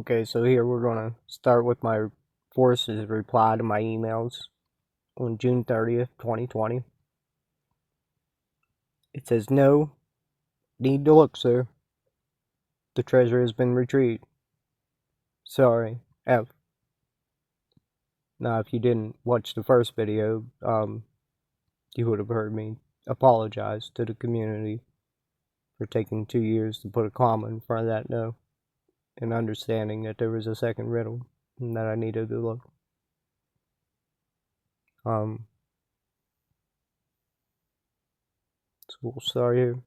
Okay, so here we're gonna start with my Forrest's reply to my emails on June 30th, 2020. It says, "No need to look, sir. The treasure has been retrieved. Sorry, F." Now, if you didn't watch the first video, you would have heard me apologize to the community for taking 2 years to put a comma in front of that no, and understanding that there was a second riddle and that I needed to look. So we'll start here.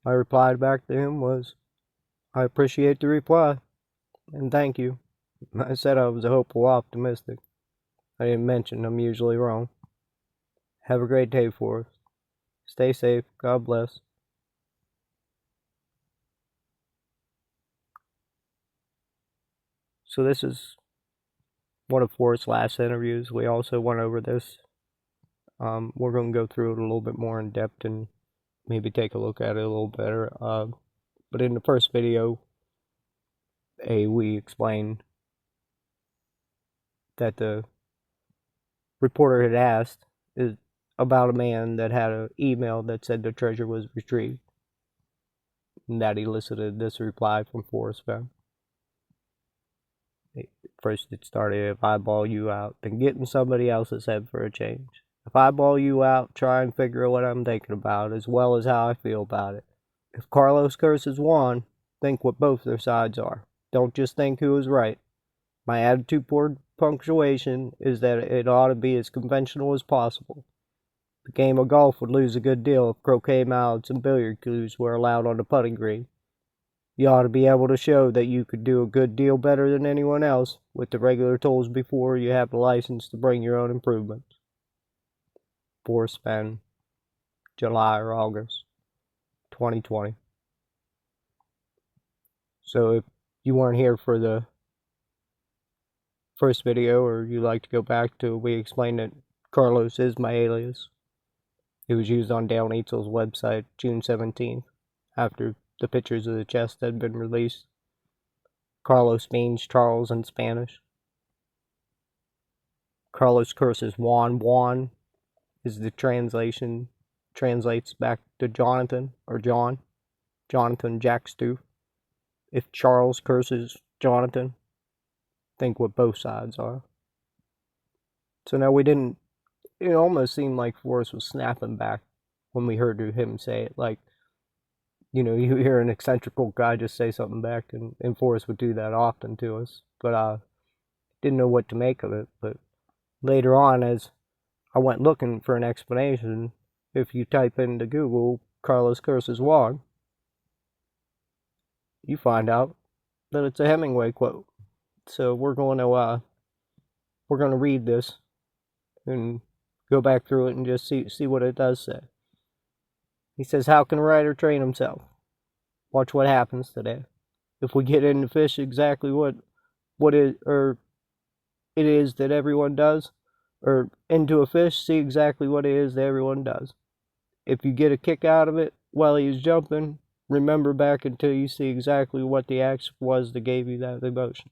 My reply back to him was, "I appreciate the reply, and thank you." I said I was a hopeful optimistic. I didn't mention I'm usually wrong. Have a great day, Forrest. Stay safe. God bless. So this is one of Forrest's last interviews. We also went over this. We're going to go through it a little bit more in depth and maybe take a look at it a little better. But in the first video, we explained that the reporter had asked is about a man that had an email that said the treasure was retrieved, and that elicited this reply from Forrest Fenn. First it started, "If I ball you out, then get in somebody else's head for a change. If I ball you out, try and figure what I'm thinking about, as well as how I feel about it. If Carlos curses Juan, think what both their sides are. Don't just think who is right. My attitude toward punctuation is that it ought to be as conventional as possible. The game of golf would lose a good deal if croquet mallets and billiard cues were allowed on the putting green. You ought to be able to show that you could do a good deal better than anyone else with the regular tools before you have the license to bring your own improvements." Forrest Fenn, July or August 2020. So if you weren't here for the first video, or you'd like to go back to, we explained that Carlos is my alias. It was used on Dale Neitzel's website June 17th, after the pictures of the chest had been released. Carlos means Charles in Spanish. Carlos curses Juan. Juan is the translation, translates back to Jonathan or John. Jonathan Jack Stoof. If Charles curses Jonathan, think what both sides are. So now we didn't, it almost seemed like Forrest was snapping back when we heard him say it. Like, you hear an eccentrical guy just say something back, and Forrest would do that often to us. But didn't know what to make of it. But later on, as I went looking for an explanation, if you type into Google Carlos curses Juan, you find out that it's a Hemingway quote. So we're going to read this and go back through it and just see what it does say. He says, "How can a writer train himself? Watch what happens today. If we get into fish exactly what it is that everyone does, or into a fish, see exactly what it is that everyone does. If you get a kick out of it while he is jumping, remember back until you see exactly what the action was that gave you that emotion.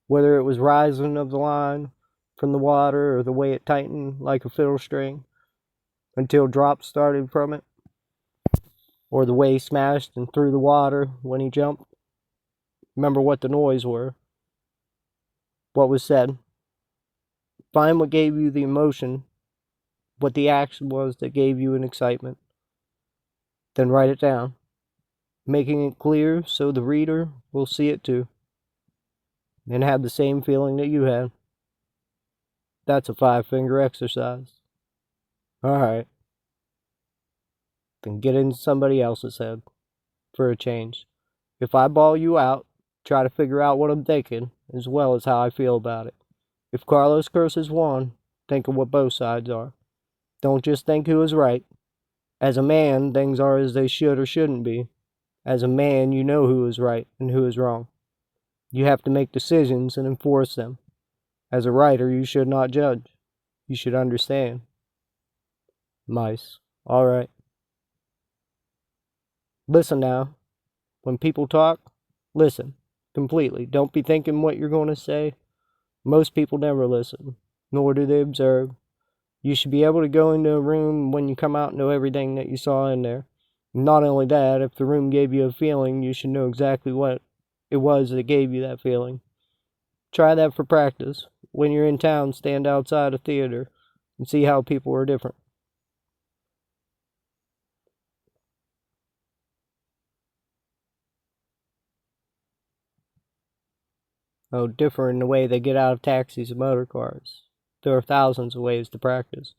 Whether it was rising of the line from the water, or the way it tightened like a fiddle string until drops started from it, or the way he smashed and threw the water when he jumped. Remember what the noise were, what was said. Find what gave you the emotion, what the action was that gave you an excitement. Then write it down, making it clear so the reader will see it too, and have the same feeling that you had. That's a 5-finger exercise. Alright. Then get in somebody else's head for a change. If I ball you out, try to figure out what I'm thinking, as well as how I feel about it. If Carlos curses Juan, think of what both sides are. Don't just think who is right. As a man, things are as they should or shouldn't be. As a man, you know who is right and who is wrong. You have to make decisions and enforce them. As a writer, you should not judge. You should understand." Mice. Alright. Listen now. When people talk, listen. completely. Don't be thinking what you're going to say. Most people never listen, nor do they observe. You should be able to go into a room when you come out and know everything that you saw in there. Not only that, if the room gave you a feeling, you should know exactly what it was that gave you that feeling. Try that for practice. When you're in town, stand outside a theater and see how people are different. Oh, different in the way they get out of taxis and motor cars. There are thousands of ways to practice.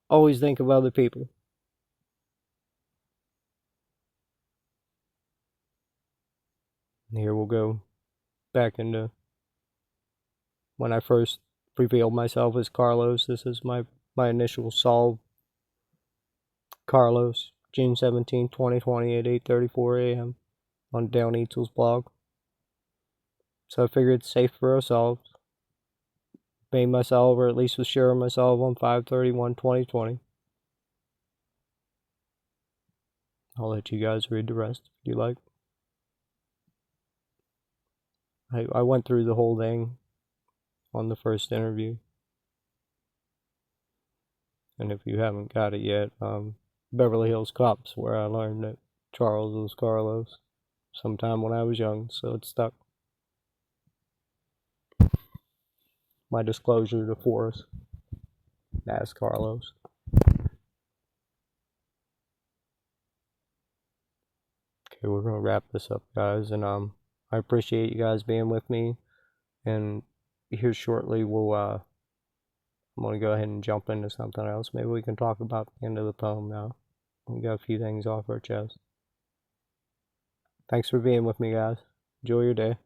Always think of other people. Here we'll go back into when I first revealed myself as Carlos. This is my initial solve. Carlos, June 17, 2020 at 8:34 a.m. on Down Eatsel's blog. So I figured it's safe for ourselves. Made myself, or at least was sure of myself, on 5/31/2020. I'll let you guys read the rest if you like. I went through the whole thing on the first interview. And if you haven't got it yet, Beverly Hills Cops, where I learned that Charles was Carlos sometime when I was young, so it stuck. My disclosure to Forrest as Carlos. Okay, we're gonna wrap this up, guys, and I appreciate you guys being with me. And here shortly, I'm gonna go ahead and jump into something else. Maybe we can talk about the end of the poem now. We got a few things off our chest. Thanks for being with me, guys. Enjoy your day.